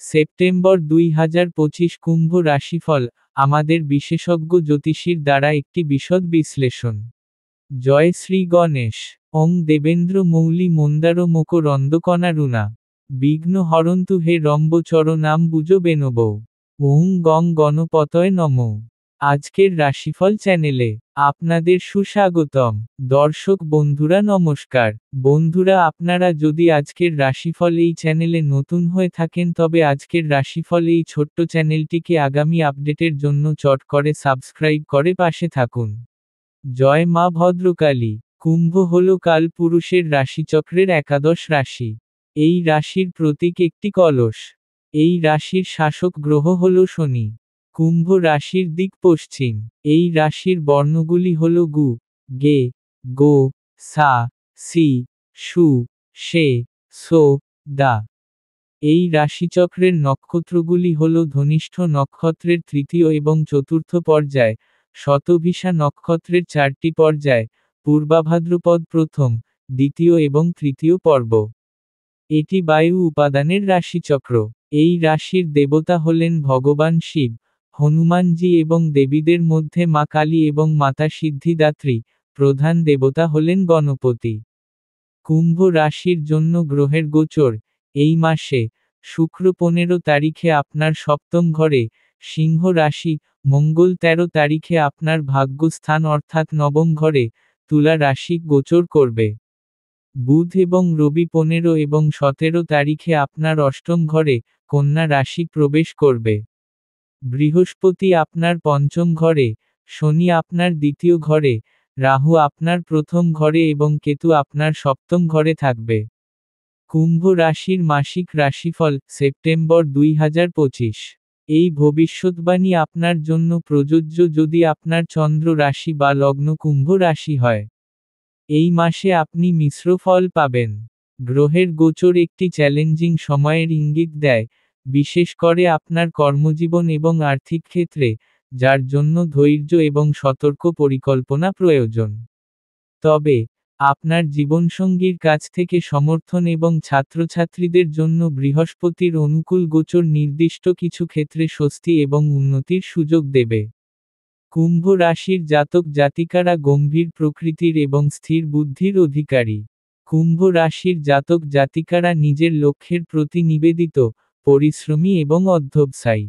September 2025 কুম্ভ রাশিফল, আমাদের বিশেষজ্ঞ জ্যোতিষীর দ্বারা একটি বিশদ বিশ্লেষণ। জয় শ্রী গণেশ। ওং দেবেন্দ্র মৌলি মন্দার মকরন্দকণারুণা বিঘ্ন হরন্তু হে রম্বচর নাম বুজো বেনবৌ। ওং গং গণপতয় নমঃ। আজকের রাশিফল চ্যানেলে আপনাদের সুস্বাগতম। দর্শক বন্ধুরা নমস্কার। বন্ধুরা, আপনারা যদি আজকের রাশিফল এই চ্যানেলে নতুন হয়ে থাকেন তবে আজকের রাশিফল এই ছোট্ট চ্যানেলটিকে আগামী আপডেটের জন্য চট করে সাবস্ক্রাইব করে পাশে থাকুন। জয় মা ভদ্রকালী। কুম্ভ হল কাল পুরুষের রাশিচক্রের একাদশ রাশি। এই রাশির প্রতীক একটি কলস। এই রাশির শাসক গ্রহ হল শনি। কুম্ভ রাশির দিক পশ্চিম। এই রাশির বর্ণগুলি হল গু, গে, গো, সা, সি, সু, শে, সো, দা। এই রাশিচক্রের নক্ষত্রগুলি হল ধনিষ্ঠ নক্ষত্রের তৃতীয় এবং চতুর্থ পর্যায়, শতভিষা নক্ষত্রের 4টি পর্যায়, পূর্বাভাদ্রপদ প্রথম, দ্বিতীয় এবং তৃতীয় পর্ব। এটি বায়ু উপাদানের রাশিচক্র। এই রাশির দেবতা হলেন ভগবান শিব, হনুমানজি এবং দেবীদের মধ্যে মা কালী এবং মাতা সিদ্ধিদাত্রী। প্রধান দেবতা হলেন গণপতি। কুম্ভ রাশির জন্য গ্রহের গোচর। এই মাসে শুক্র 15 তারিখে আপনার সপ্তম ঘরে, সিংহ রাশি, মঙ্গল 13 তারিখে আপনার ভাগ্যস্থান অর্থাৎ নবম ঘরে, তুলা রাশি গোচর করবে। বুধ এবং রবি 15 এবং 17 তারিখে আপনার অষ্টম ঘরে, কন্যা রাশি প্রবেশ করবে। বৃহস্পতি আপনার পঞ্চম ঘরে, শনি আপনার দ্বিতীয় ঘরে, রাহু আপনার প্রথম ঘরে এবং কেতু আপনার সপ্তম ঘরে থাকবে। কুম্ভ রাশির মাসিক রাশিফল সেপ্টেম্বর 2025। এই ভবিষ্যৎবাণী আপনার জন্য প্রযোজ্য যদি আপনার চন্দ্র রাশি বা লগ্ন কুম্ভ রাশি হয়। এই মাসে আপনি মিশ্র ফল পাবেন। গ্রহের গোচর একটি চ্যালেঞ্জিং সময়ের ইঙ্গিত দেয়, বিশেষ করে আপনার কর্মজীবন এবং আর্থিক ক্ষেত্রে, যার জন্য ধৈর্য এবং সতর্ক পরিকল্পনা প্রয়োজন। তবে আপনার জীবনসঙ্গীর কাছ থেকে সমর্থন এবং ছাত্রছাত্রীদের জন্য বৃহস্পতির অনুকূল গোচর নির্দিষ্ট কিছু ক্ষেত্রে স্বস্তি এবং উন্নতির সুযোগ দেবে। কুম্ভ রাশির জাতক জাতিকারা গম্ভীর প্রকৃতির এবং স্থির বুদ্ধির অধিকারী। কুম্ভ রাশির জাতক জাতিকারা নিজের লক্ষ্যের প্রতি নিবেদিত, পরিশ্রমী এবং অধ্যবসায়ী।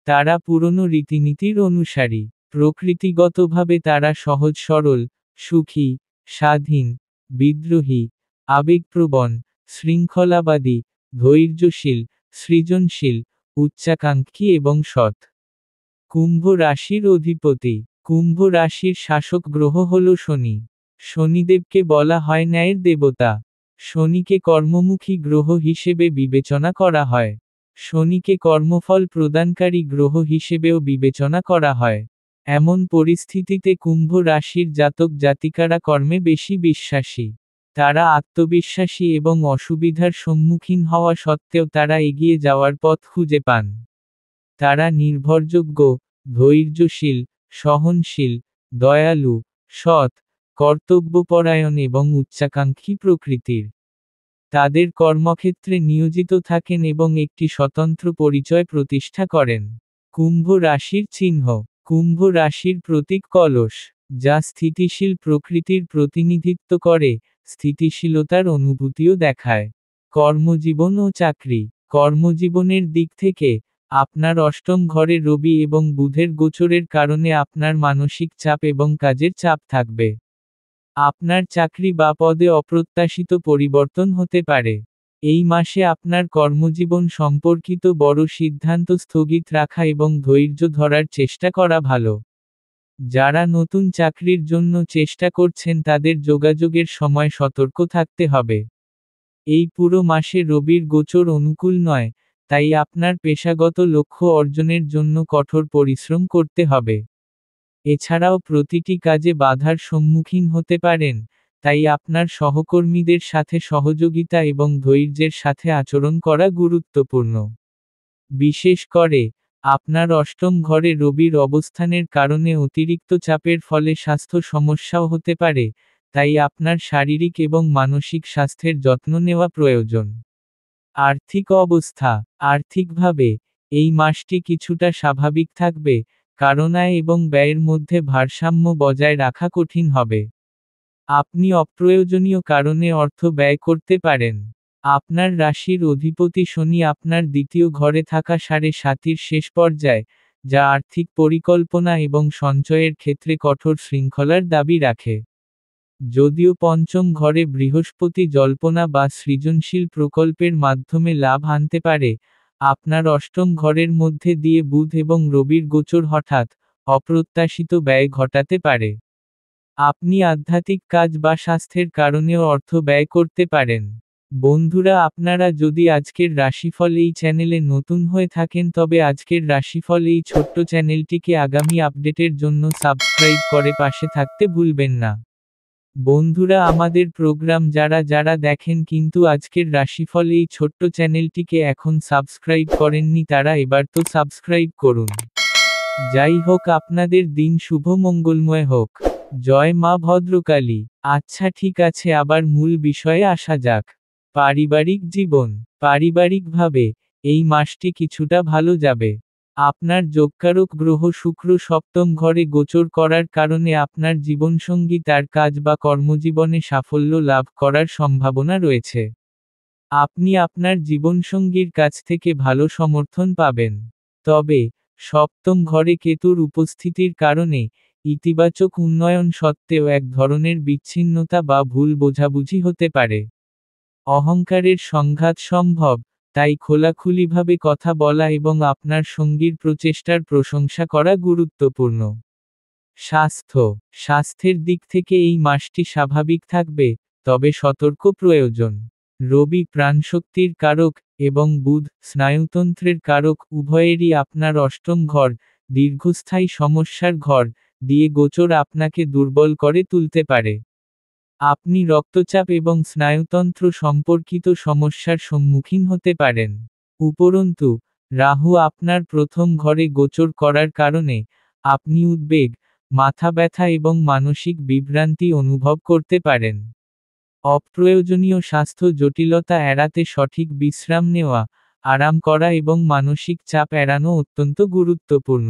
তারা পুরনো রীতিনীতির অনুসারী। প্রকৃতিগতভাবে তারা সহজ সরল, সুখী, স্বাধীন, বিদ্রোহী, আবেগপ্রবণ, শৃঙ্খলাবাদী, ধৈর্যশীল, সৃজনশীল, উচ্চাকাঙ্ক্ষী এবং সৎ। কুম্ভ রাশির অধিপতি। কুম্ভ রাশির শাসক গ্রহ হল শনি। শনিদেবকে বলা হয় ন্যায়ের দেবতা। শনিকে কর্মমুখী গ্রহ হিসেবে বিবেচনা করা হয়। শনিকে কর্মফল প্রদানকারী গ্রহ হিসেবেও বিবেচনা করা হয়। এমন পরিস্থিতিতে কুম্ভ রাশির জাতক জাতিকারা কর্মে বেশি বিশ্বাসী। তারা আত্মবিশ্বাসী এবং অসুবিধার সম্মুখীন হওয়া সত্ত্বেও তারা এগিয়ে যাওয়ার পথ খুঁজে পান। তারা নির্ভরযোগ্য, ধৈর্যশীল, সহনশীল, দয়ালু, সৎ, কর্তব্যপরায়ণ এবং উচ্চাকাঙ্ক্ষী প্রকৃতির। তাদের কর্মক্ষেত্রে নিয়োজিত থাকেন এবং একটি স্বতন্ত্র পরিচয় প্রতিষ্ঠা করেন। কুম্ভ রাশির চিহ্ন। কুম্ভ রাশির প্রতীক কলস, যা স্থিতিশীল প্রকৃতির প্রতিনিধিত্ব করে, স্থিতিশীলতার অনুভূতিও দেখায়। কর্মজীবন ও চাকরি। কর্মজীবনের দিক থেকে, আপনার অষ্টম ঘরে রবি এবং বুধের গোচরের কারণে আপনার মানসিক চাপ এবং কাজের চাপ থাকবে। আপনার চাকরি বা পদে অপ্রত্যাশিত পরিবর্তন হতে পারে। এই মাসে আপনার কর্মজীবন সম্পর্কিত বড় সিদ্ধান্ত স্থগিত রাখা এবং ধৈর্য ধরার চেষ্টা করা ভালো। যারা নতুন চাকরির জন্য চেষ্টা করছেন তাদের যোগাযোগের সময় সতর্ক থাকতে হবে। এই পুরো মাসে রবির গোচর অনুকূল নয়, তাই আপনার পেশাগত লক্ষ্য অর্জনের জন্য কঠোর পরিশ্রম করতে হবে। এছাড়াও প্রতিটি কাজে বাধার সম্মুখীন হতে পারেন, তাই আপনার সহকর্মীদের সাথে সহযোগিতা এবং ধৈর্যের সাথে আচরণ করা গুরুত্বপূর্ণ। বিশেষ করে, আপনার অষ্টম ঘরে রবির অবস্থানের কারণে অতিরিক্ত চাপের ফলে স্বাস্থ্য সমস্যাও হতে পারে, তাই আপনার শারীরিক এবং মানসিক স্বাস্থ্যের যত্ন নেওয়া প্রয়োজন। আর্থিক অবস্থা। আর্থিকভাবে এই মাসটি কিছুটা স্বাভাবিক থাকবে, কারণ আয় এবং ব্যয়ের মধ্যে ভারসাম্য বজায় রাখা কঠিন হবে। আপনি অপ্রয়োজনীয় কারণে অর্থ ব্যয় করতে পারেন। আপনার রাশির অধিপতি শনি আপনার দ্বিতীয় ঘরে থাকা 7.5-এর শেষ পর্যায়ে, যা আর্থিক পরিকল্পনা এবং সঞ্চয়ের ক্ষেত্রে কঠোর শৃঙ্খলার দাবি রাখে। যদিও পঞ্চম ঘরে বৃহস্পতি জল্পনা বা সৃজনশীল প্রকল্পের মাধ্যমে লাভ আনতে পারে, আপনার অষ্টম ঘরের মধ্যে দিয়ে বুধ এবং রবির গোচর হঠাৎ, অপ্রত্যাশিত ব্যয় ঘটাতে পারে। আপনি আধ্যাত্মিক কাজ বা স্বাস্থ্যের কারণেও অর্থ ব্যয় করতে পারেন। বন্ধুরা, আপনারা যদি আজকের রাশিফল এই চ্যানেলে নতুন হয়ে থাকেন তবে আজকের রাশিফল এই ছোট্ট চ্যানেলটিকে আগামী আপডেটের জন্য সাবস্ক্রাইব করে পাশে থাকতে ভুলবেন না। বন্ধুরা, আমাদের প্রোগ্রাম যারা যারা দেখেন কিন্তু আজকের রাশিফল এই ছোট্ট চ্যানেলটিকে এখন সাবস্ক্রাইব করেননি তারা এবার তো সাবস্ক্রাইব করুন। যাই হোক, আপনাদের দিন শুভ মঙ্গলময় হোক। জয় মা ভদ্রকালী। আচ্ছা ঠিক আছে, আবার মূল বিষয়ে আসা যাক। পারিবারিক জীবন। পারিবারিকভাবে এই মাসটি কিছুটা ভালো যাবে। আপনার যোগকারক গ্রহ শুক্র সপ্তম ঘরে গোচর করার কারণে আপনার জীবনসঙ্গী তার কাজ বা কর্মজীবনে সাফল্য লাভ করার সম্ভাবনা রয়েছে। আপনি আপনার জীবনসঙ্গীর কাছ থেকে ভালো সমর্থন পাবেন। তবে সপ্তম ঘরে কেতুর উপস্থিতির কারণে ইতিবাচক উন্নয়ন সত্ত্বেও এক ধরনের বিচ্ছিন্নতা বা ভুল বোঝাবুঝি হতে পারে। অহংকারের সংঘাত সম্ভব, তাই খোলাখুলিভাবে কথা বলা এবং আপনার সঙ্গীর প্রচেষ্টার প্রশংসা করা গুরুত্বপূর্ণ। স্বাস্থ্য। স্বাস্থ্যের দিক থেকে এই মাসটি স্বাভাবিক থাকবে, তবে সতর্ক প্রয়োজন। রবি প্রাণশক্তির কারক এবং বুধ স্নায়ুতন্ত্রের কারক উভয়েরই আপনার অষ্টম ঘর, দীর্ঘস্থায়ী সমস্যার ঘর, দিয়ে গোচর আপনাকে দুর্বল করে তুলতে পারে। আপনি রক্তচাপ এবং স্নায়ুতন্ত্র সম্পর্কিত সমস্যার সম্মুখীন হতে পারেন। উপরন্তু, রাহু আপনার প্রথম ঘরে গোচর করার কারণে আপনি উদ্বেগ, মাথা ব্যথা এবং মানসিক বিভ্রান্তি অনুভব করতে পারেন। অপ্রয়োজনীয় স্বাস্থ্য জটিলতা এড়াতে সঠিক বিশ্রাম নেওয়া, আরাম করা এবং মানসিক চাপ এড়ানো অত্যন্ত গুরুত্বপূর্ণ।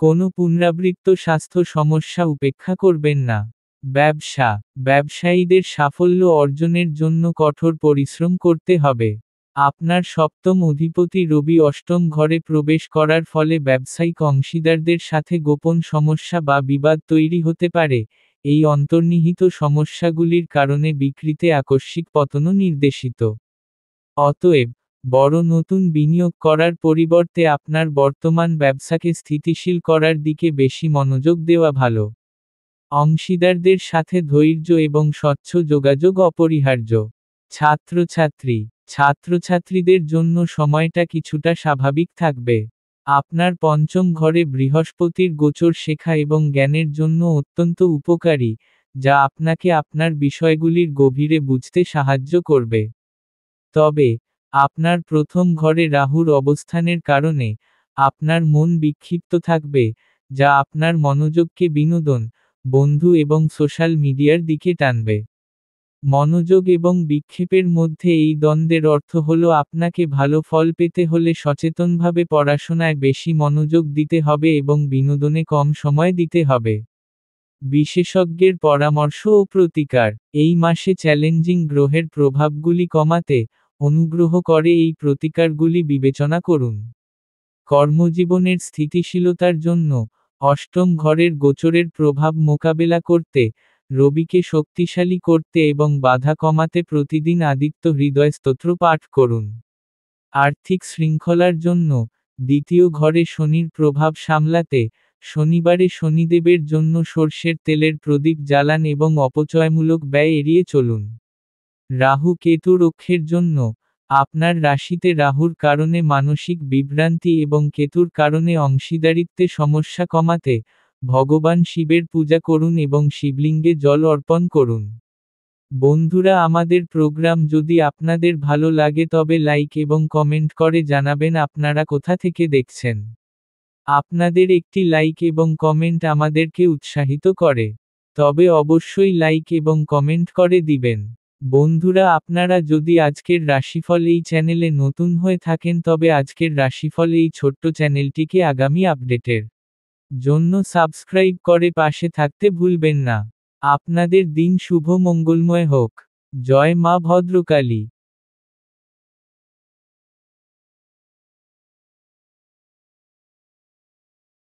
কোনো পুনরাবৃত্ত স্বাস্থ্য সমস্যা উপেক্ষা করবেন না। ব্যবসা। ব্যবসায়ীদের সাফল্য অর্জনের জন্য কঠোর পরিশ্রম করতে হবে। আপনার সপ্তম অধিপতি রবি অষ্টম ঘরে প্রবেশ করার ফলে ব্যবসায়িক অংশীদারদের সাথে গোপন সমস্যা বা বিবাদ তৈরি হতে পারে। এই অন্তর্নিহিত সমস্যাগুলির কারণে বিক্রিতে আকস্মিক পতনও নির্দেশিত। অতএব, বড় নতুন বিনিয়োগ করার পরিবর্তে আপনার বর্তমান ব্যবসাকে স্থিতিশীল করার দিকে বেশি মনোযোগ দেওয়া ভালো। অংশীদারদের সাথে ধৈর্য এবং স্বচ্ছ যোগাযোগ অপরিহার্য। ছাত্রছাত্রী। ছাত্রছাত্রীদের জন্য সময়টা কিছুটা স্বাভাবিক থাকবে। আপনার পঞ্চম ঘরে বৃহস্পতির গোচর শেখা এবং জ্ঞানের জন্য অত্যন্ত উপকারী, যা আপনাকে আপনার বিষয়গুলির গভীরে বুঝতে সাহায্য করবে। তবে, আপনার প্রথম ঘরে রাহুর অবস্থানের কারণে আপনার মন বিক্ষিপ্ত থাকবে, যা আপনার মনোযোগকে বিনোদন, বন্ধু এবং সোশ্যাল মিডিয়ার দিকে টানবে। মনোযোগ এবং বিক্ষেপের মধ্যে এই দ্বন্দ্বের অর্থ হল আপনাকে ভালো ফল পেতে হলে সচেতনভাবে পড়াশোনায় বেশি মনোযোগ দিতে হবে এবং বিনোদনে কম সময় দিতে হবে। বিশেষজ্ঞের পরামর্শ ও প্রতিকার। এই মাসে চ্যালেঞ্জিং গ্রহের প্রভাবগুলি কমাতে অনুগ্রহ করে এই প্রতিকারগুলি বিবেচনা করুন। কর্মজীবনের স্থিতিশীলতার জন্য অষ্টম ঘরের গোচরের প্রভাব মোকাবেলা করতে, রবিকে শক্তিশালী করতে এবং বাধা কমাতে প্রতিদিন আদিত্য হৃদয় স্তোত্র পাঠ করুন। আর্থিক শৃঙ্খলার জন্য দ্বিতীয় ঘরে শনির প্রভাব সামলাতে শনিবারে শনিদেবের জন্য সর্ষের তেলের প্রদীপ জ্বালান এবং অপচয়মূলক ব্যয় এড়িয়ে চলুন। রাহু কেতু রক্ষের জন্য আপনার রাশিতে রাহুর কারণে মানসিক বিভ্রান্তি এবং কেতুর কারণে অংশীদারিত্বে সমস্যা কমাতে ভগবান শিবের পূজা করুন এবং শিবলিঙ্গে জল অর্পণ করুন। বন্ধুরা, আমাদের প্রোগ্রাম যদি আপনাদের ভালো লাগে তবে লাইক এবং কমেন্ট করে জানাবেন আপনারা কোথা থেকে দেখছেন। আপনাদের একটি লাইক এবং কমেন্ট আমাদেরকে উৎসাহিত করে। তবে অবশ্যই লাইক এবং কমেন্ট করে দিবেন। বন্ধুরা, আপনারা যদি আজকের রাশিফল এই চ্যানেলে নতুন হয়ে থাকেন তবে আজকের রাশিফল এই ছোট্ট চ্যানেলটিকে আগামী আপডেটের জন্য সাবস্ক্রাইব করে পাশে থাকতে ভুলবেন না। আপনাদের দিন শুভ মঙ্গলময় হোক। জয় মা ভদ্রকালী।